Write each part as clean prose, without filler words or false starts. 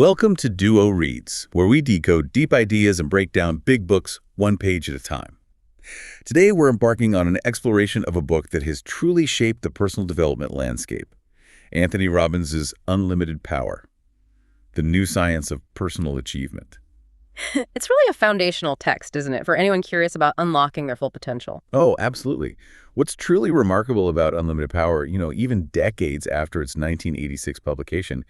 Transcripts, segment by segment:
Welcome to Duo Reads, where we decode deep ideas and break down big books one page at a time. Today, we're embarking on an exploration of a book that has truly shaped the personal development landscape. Tony Robbins' Unlimited Power, The New Science of Personal Achievement. It's really a foundational text, isn't it, for anyone curious about unlocking their full potential? Oh, absolutely. What's truly remarkable about Unlimited Power, even decades after its 1986 publication,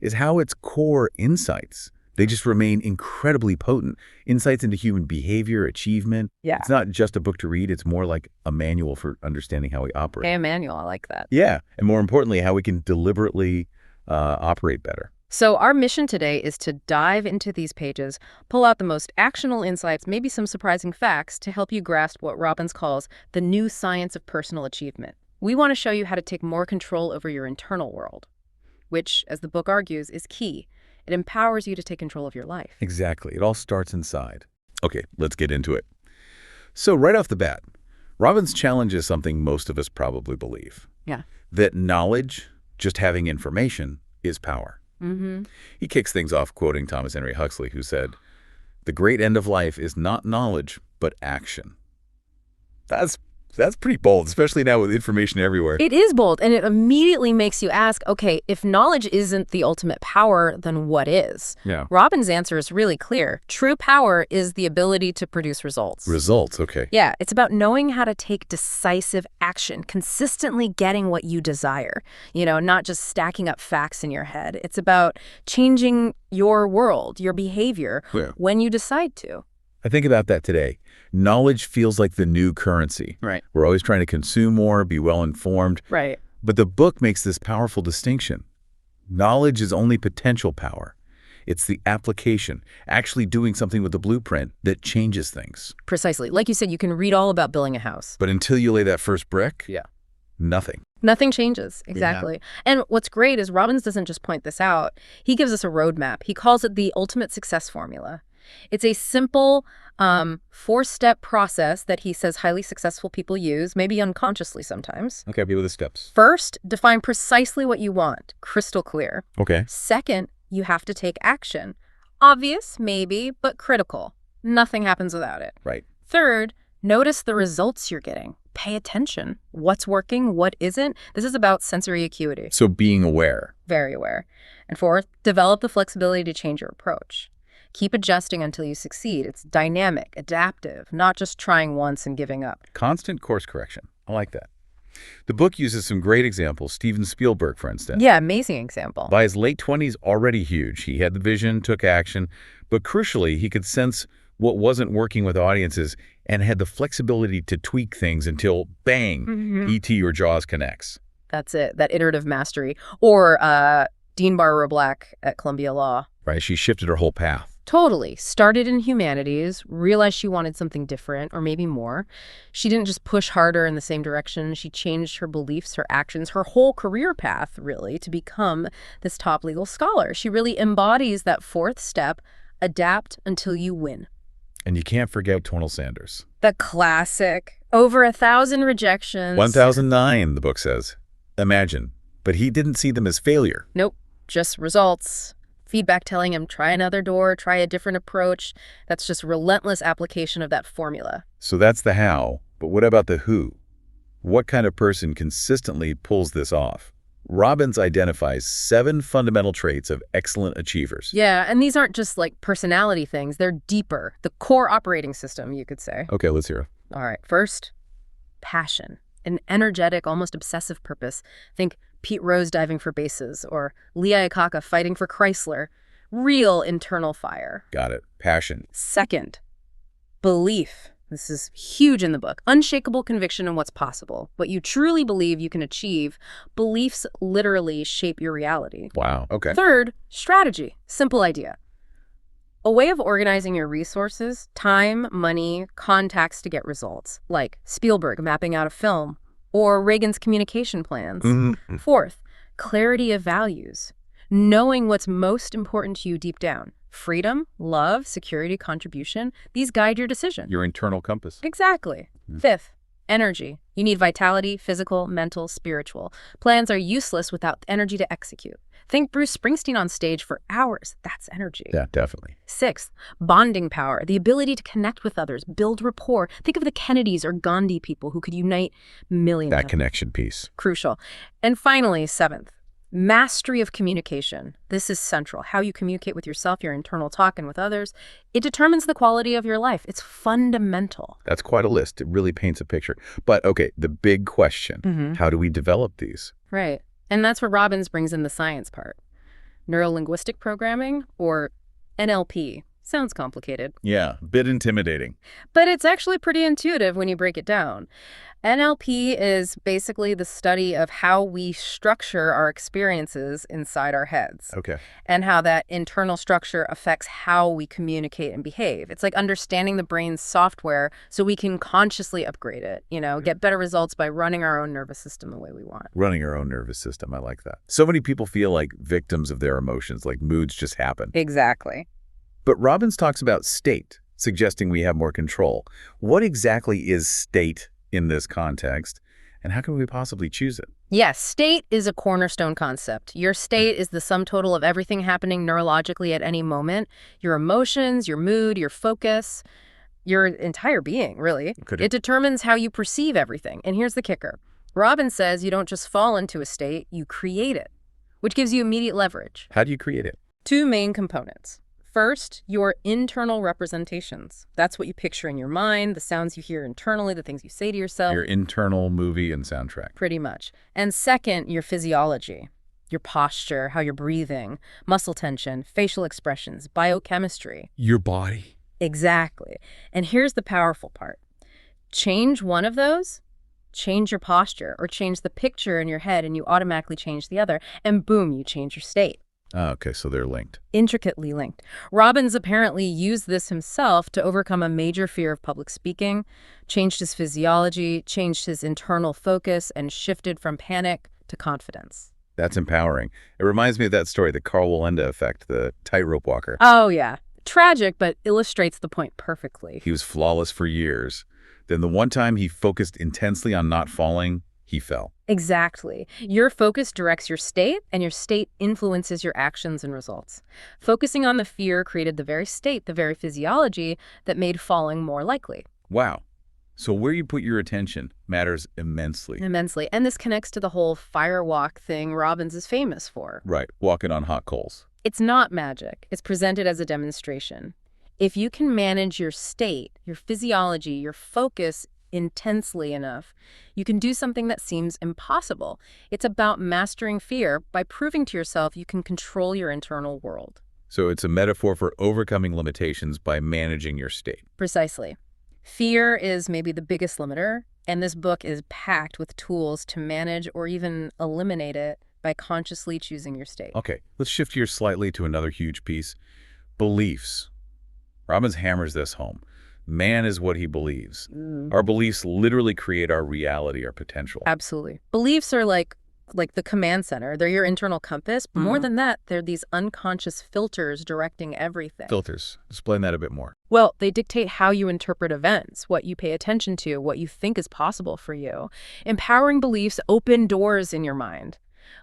is how its core insights, they just remain incredibly potent. Insights into human behavior, achievement. Yeah. It's not just a book to read. It's more like a manual for understanding how we operate. Okay, a manual. I like that. Yeah. And more importantly, how we can deliberately operate better. So our mission today is to dive into these pages, pull out the most actionable insights, maybe some surprising facts to help you grasp what Robbins calls the new science of personal achievement. We want to show you how to take more control over your internal world, which, as the book argues, is key. It empowers you to take control of your life. Exactly. It all starts inside. Okay, let's get into it. So right off the bat, Robbins challenges something most of us probably believe. Yeah. That knowledge, just having information, is power. Mm-hmm. He kicks things off quoting Thomas Henry Huxley, who said, "The great end of life is not knowledge, but action." That's pretty bold, especially now with information everywhere. It is bold, and it immediately makes you ask, okay, if knowledge isn't the ultimate power, then what is? Yeah. Robbins' answer is really clear. True power is the ability to produce results. Results, okay. Yeah, it's about knowing how to take decisive action, consistently getting what you desire, not just stacking up facts in your head. It's about changing your world, your behavior, when you decide to. I think about that today. Knowledge feels like the new currency. Right. We're always trying to consume more, be well-informed. Right. But the book makes this powerful distinction. Knowledge is only potential power. It's the application, actually doing something with the blueprint that changes things. Precisely. Like you said, you can read all about building a house. But until you lay that first brick, nothing. Nothing changes. Exactly. Yeah. And what's great is Robbins doesn't just point this out. He gives us a roadmap. He calls it the ultimate success formula. It's a simple four-step process that he says highly successful people use, maybe unconsciously sometimes. Okay, be with the steps. First, define precisely what you want, crystal clear. Okay. Second, you have to take action. Obvious, maybe, but critical. Nothing happens without it. Right. Third, notice the results you're getting. Pay attention. What's working, what isn't? This is about sensory acuity. So being aware. Very aware. And fourth, develop the flexibility to change your approach. Keep adjusting until you succeed. It's dynamic, adaptive, not just trying once and giving up. Constant course correction. I like that. The book uses some great examples. Steven Spielberg, for instance. Yeah, amazing example. By his late 20s, already huge. He had the vision, took action, but crucially, he could sense what wasn't working with audiences and had the flexibility to tweak things until, bang, E.T. or Jaws connects. That's it, that iterative mastery. Or Dean Barbara Black at Columbia Law. Right, she shifted her whole path. Totally. Started in humanities, realized she wanted something different, or maybe more. She didn't just push harder in the same direction. She changed her beliefs, her actions, her whole career path, really, to become this top legal scholar. She really embodies that fourth step, adapt until you win. And you can't forget Colonel Sanders. The classic. Over 1,000 rejections. 1,009, the book says. Imagine. But he didn't see them as failure. Nope. Just results. Feedback telling him, try another door, try a different approach. That's just relentless application of that formula. So that's the how, but what about the who? What kind of person consistently pulls this off? Robbins identifies 7 fundamental traits of excellent achievers. Yeah, and these aren't just like personality things. They're deeper. The core operating system, you could say. Okay, let's hear it. All right. First, passion. An energetic, almost obsessive purpose. Think Pete Rose diving for bases, or Lee Iacocca fighting for Chrysler. Real internal fire. Got it. Passion. Second, belief. This is huge in the book. Unshakable conviction in what's possible. What you truly believe you can achieve. Beliefs literally shape your reality. Wow. Okay. Third, strategy. Simple idea. A way of organizing your resources, time, money, contacts to get results, like Spielberg mapping out a film, or Reagan's communication plans. Fourth, clarity of values. Knowing what's most important to you deep down. Freedom, love, security, contribution. These guide your decision. Your internal compass. Exactly. Fifth, energy. You need vitality, physical, mental, spiritual. Plans are useless without energy to execute. Think Bruce Springsteen on stage for hours. That's energy. Yeah, definitely. 6th, bonding power, the ability to connect with others, build rapport. Think of the Kennedys or Gandhi people who could unite millions That of connection piece. Crucial. And finally, 7th, mastery of communication. This is central. How you communicate with yourself, your internal talk, and with others. It determines the quality of your life. It's fundamental. That's quite a list. It really paints a picture. But okay, the big question, how do we develop these? Right. And that's where Robbins brings in the science part. Neuro-linguistic programming, or NLP. Sounds complicated. Yeah, a bit intimidating. But it's actually pretty intuitive when you break it down. NLP is basically the study of how we structure our experiences inside our heads. Okay. And how that internal structure affects how we communicate and behave. It's like understanding the brain's software so we can consciously upgrade it, get better results by running our own nervous system the way we want. Running our own nervous system. I like that. So many people feel like victims of their emotions, like moods just happen. Exactly. But Robbins talks about state, suggesting we have more control. What exactly is state in this context, and how can we possibly choose it? Yes, state is a cornerstone concept. Your state is the sum total of everything happening neurologically at any moment. Your emotions, your mood, your focus, your entire being, really. It determines how you perceive everything. And here's the kicker. Robbins says you don't just fall into a state, you create it, which gives you immediate leverage. How do you create it? 2 main components. First, your internal representations. That's what you picture in your mind, the sounds you hear internally, the things you say to yourself. Your internal movie and soundtrack. Pretty much. And second, your physiology, your posture, how you're breathing, muscle tension, facial expressions, biochemistry. Your body. Exactly. And here's the powerful part. Change one of those, change your posture, or change the picture in your head, and you automatically change the other, and boom, you change your state. Oh, okay, so they're linked. Intricately linked. Robbins apparently used this himself to overcome a major fear of public speaking, changed his physiology, changed his internal focus, and shifted from panic to confidence. That's empowering. It reminds me of that story, the Carl Walenda effect, the tightrope walker. Oh, yeah. Tragic, but illustrates the point perfectly. He was flawless for years. Then the one time he focused intensely on not falling, he fell. Exactly. Your focus directs your state, and your state influences your actions and results. Focusing on the fear created the very state, the very physiology that made falling more likely. Wow. So where you put your attention matters immensely. Immensely. And this connects to the whole fire walk thing Robbins is famous for. Right. Walking on hot coals. It's not magic. It's presented as a demonstration. If you can manage your state, your physiology, your focus intensely enough, you can do something that seems impossible. It's about mastering fear by proving to yourself you can control your internal world. So it's a metaphor for overcoming limitations by managing your state. Precisely. Fear is maybe the biggest limiter, and this book is packed with tools to manage or even eliminate it by consciously choosing your state. Okay, let's shift gears slightly to another huge piece. Beliefs. Robbins hammers this home. Man is what he believes. Our beliefs literally create our reality, our potential. Absolutely. Beliefs are like the command center. They're your internal compass. But more than that, they're these unconscious filters directing everything. Filters. Explain that a bit more. Well, they dictate how you interpret events, what you pay attention to, what you think is possible for you. Empowering beliefs open doors in your mind.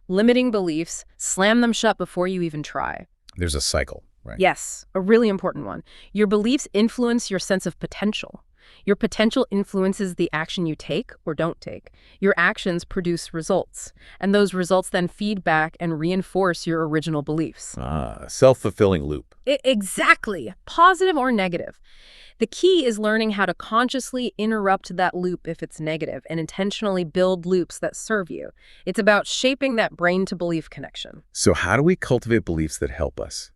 Limiting beliefs slam them shut before you even try. There's a cycle. Right. Yes, a really important one. Your beliefs influence your sense of potential. Your potential influences the action you take or don't take. Your actions produce results, and those results then feed back and reinforce your original beliefs. Self-fulfilling loop. Exactly, positive or negative. The key is learning how to consciously interrupt that loop if it's negative and intentionally build loops that serve you. It's about shaping that brain-to-belief connection. So how do we cultivate beliefs that help us?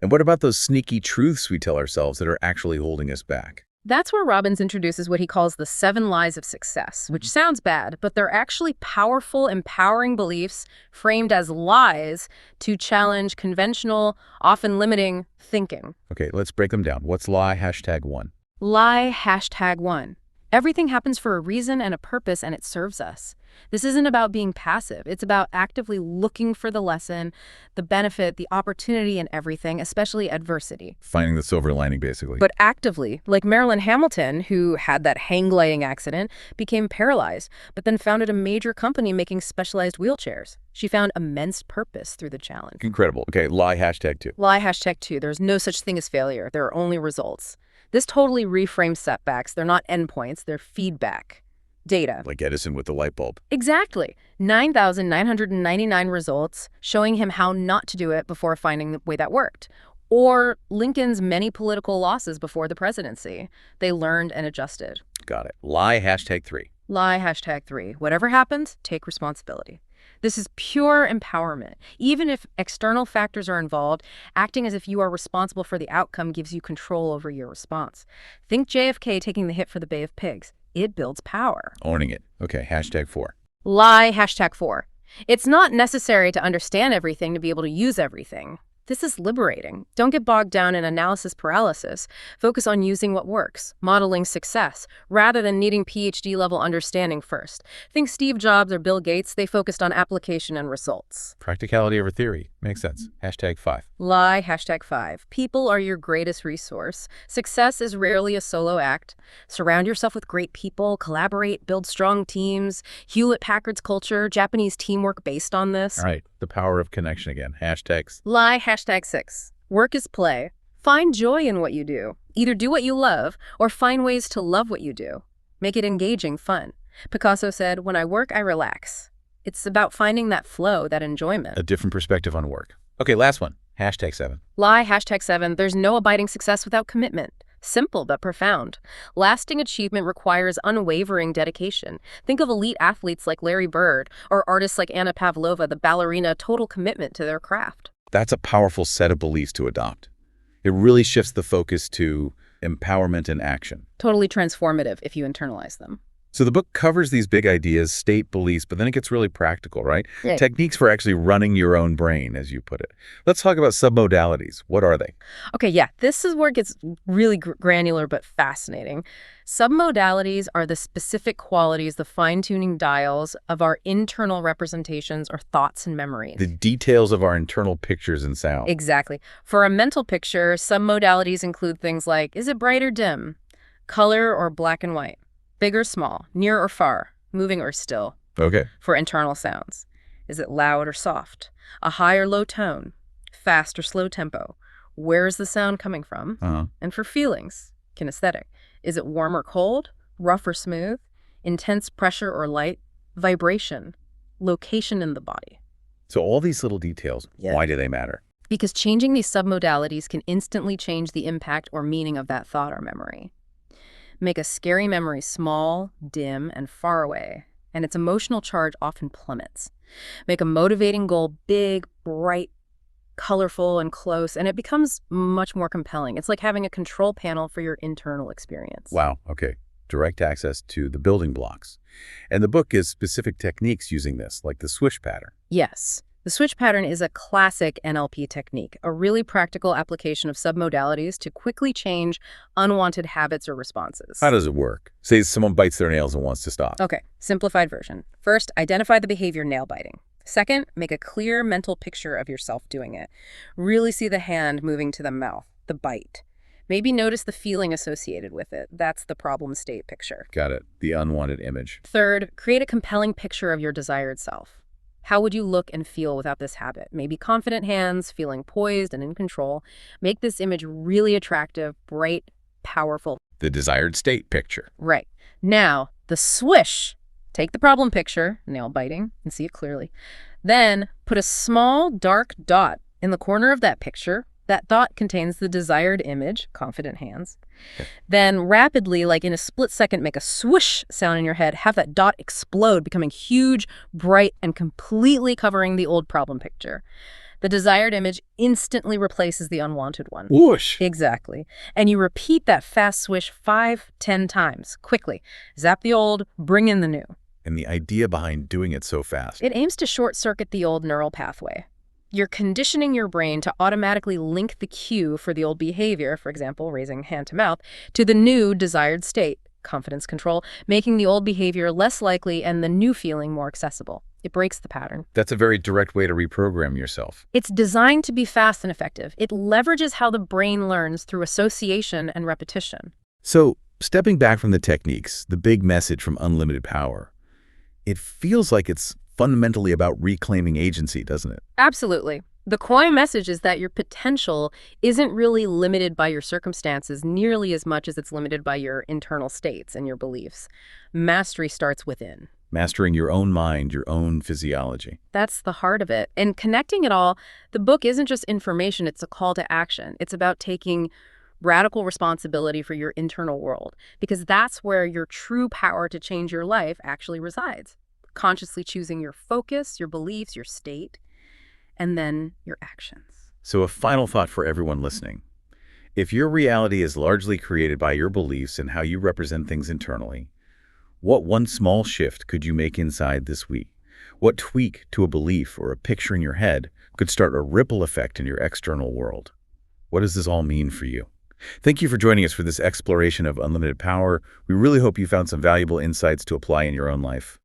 And what about those sneaky truths we tell ourselves that are actually holding us back? That's where Robbins introduces what he calls the 7 lies of success, which sounds bad, but they're actually powerful, empowering beliefs framed as lies to challenge conventional, often limiting thinking. Okay, let's break them down. What's lie #1? Lie #1. Everything happens for a reason and a purpose, and it serves us. This isn't about being passive. It's about actively looking for the lesson, the benefit, the opportunity in everything, especially adversity. Finding the silver lining, basically. But actively, like Marilyn Hamilton, who had that hang gliding accident, became paralyzed, but then founded a major company making specialized wheelchairs. She found immense purpose through the challenge. Incredible. Okay, lie #2. Lie #2. There's no such thing as failure. There are only results. This totally reframes setbacks. They're not endpoints. They're feedback. Data. Like Edison with the light bulb. Exactly. 9,999 results showing him how not to do it before finding the way that worked. Or Lincoln's many political losses before the presidency. They learned and adjusted. Got it. Lie #3. Lie #3. Whatever happens, take responsibility. This is pure empowerment. Even if external factors are involved, acting as if you are responsible for the outcome gives you control over your response. Think JFK taking the hit for the Bay of Pigs. It builds power. Owning it. Okay, #4. Lie #4. It's not necessary to understand everything to be able to use everything. This is liberating. Don't get bogged down in analysis paralysis. Focus on using what works, modeling success, rather than needing PhD-level understanding first. Think Steve Jobs or Bill Gates, they focused on application and results. Practicality over theory. Makes sense. #5. Lie #5. People are your greatest resource. Success is rarely a solo act. Surround yourself with great people, collaborate, build strong teams. Hewlett-Packard's culture, Japanese teamwork based on this. All right, the power of connection again. Hashtags. Lie #6. Work is play. Find joy in what you do. Either do what you love or find ways to love what you do. Make it engaging, fun. Picasso said, "When I work, I relax." It's about finding that flow, that enjoyment. A different perspective on work. Okay, last one. #7. Lie #7. There's no abiding success without commitment. Simple but profound. Lasting achievement requires unwavering dedication. Think of elite athletes like Larry Bird or artists like Anna Pavlova, the ballerina, total commitment to their craft. That's a powerful set of beliefs to adopt. It really shifts the focus to empowerment and action. Totally transformative if you internalize them. So the book covers these big ideas, state beliefs, but then it gets really practical, right? Right. Techniques for actually running your own brain, as you put it. Let's talk about submodalities. What are they? Okay, yeah, this is where it gets really granular but fascinating. Submodalities are the specific qualities, the fine-tuning dials of our internal representations or thoughts and memories. The details of our internal pictures and sound. Exactly. For a mental picture, submodalities include things like, is it bright or dim? Color or black and white? Big or small? Near or far? Moving or still? Okay. For internal sounds, is it loud or soft? A high or low tone? Fast or slow tempo? Where is the sound coming from? And for feelings, kinesthetic, is it warm or cold? Rough or smooth? Intense pressure or light? Vibration? Location in the body? So all these little details, why do they matter? Because changing these submodalities can instantly change the impact or meaning of that thought or memory. Make a scary memory small, dim, and far away, and its emotional charge often plummets. Make a motivating goal big, bright, colorful, and close, and it becomes much more compelling. It's like having a control panel for your internal experience. Wow, okay. Direct access to the building blocks. And the book gives specific techniques using this, like the swish pattern. Yes. The switch pattern is a classic NLP technique, a really practical application of submodalities to quickly change unwanted habits or responses. How does it work? Say someone bites their nails and wants to stop. Okay, simplified version. First, identify the behavior nail biting. Second, make a clear mental picture of yourself doing it. Really see the hand moving to the mouth, the bite. Maybe notice the feeling associated with it. That's the problem state picture. Got it. The unwanted image. Third, create a compelling picture of your desired self. How would you look and feel without this habit? Maybe confident hands, feeling poised and in control. Make this image really attractive, bright, powerful. The desired state picture. Right. Now, the swish. Take the problem picture, nail biting, and see it clearly. Then put a small dark dot in the corner of that picture. That dot contains the desired image, confident hands. Okay. Then rapidly, like in a split second, make a swoosh sound in your head. Have that dot explode, becoming huge, bright, and completely covering the old problem picture. The desired image instantly replaces the unwanted one. Whoosh! Exactly. And you repeat that fast swish 5-10 times, quickly. Zap the old, bring in the new. And the idea behind doing it so fast. It aims to short-circuit the old neural pathway. You're conditioning your brain to automatically link the cue for the old behavior, for example, raising hand to mouth, to the new desired state, confidence control, making the old behavior less likely and the new feeling more accessible. It breaks the pattern. That's a very direct way to reprogram yourself. It's designed to be fast and effective. It leverages how the brain learns through association and repetition. So, stepping back from the techniques, the big message from Unlimited Power, it feels like it's fundamentally about reclaiming agency, doesn't it? Absolutely. The core message is that your potential isn't really limited by your circumstances nearly as much as it's limited by your internal states and your beliefs. Mastery starts within. Mastering your own mind, your own physiology. That's the heart of it. And connecting it all, the book isn't just information, it's a call to action. It's about taking radical responsibility for your internal world, because that's where your true power to change your life actually resides. Consciously choosing your focus, your beliefs, your state, and then your actions. So a final thought for everyone listening. If your reality is largely created by your beliefs and how you represent things internally, what one small shift could you make inside this week? What tweak to a belief or a picture in your head could start a ripple effect in your external world? What does this all mean for you? Thank you for joining us for this exploration of Unlimited Power. We really hope you found some valuable insights to apply in your own life.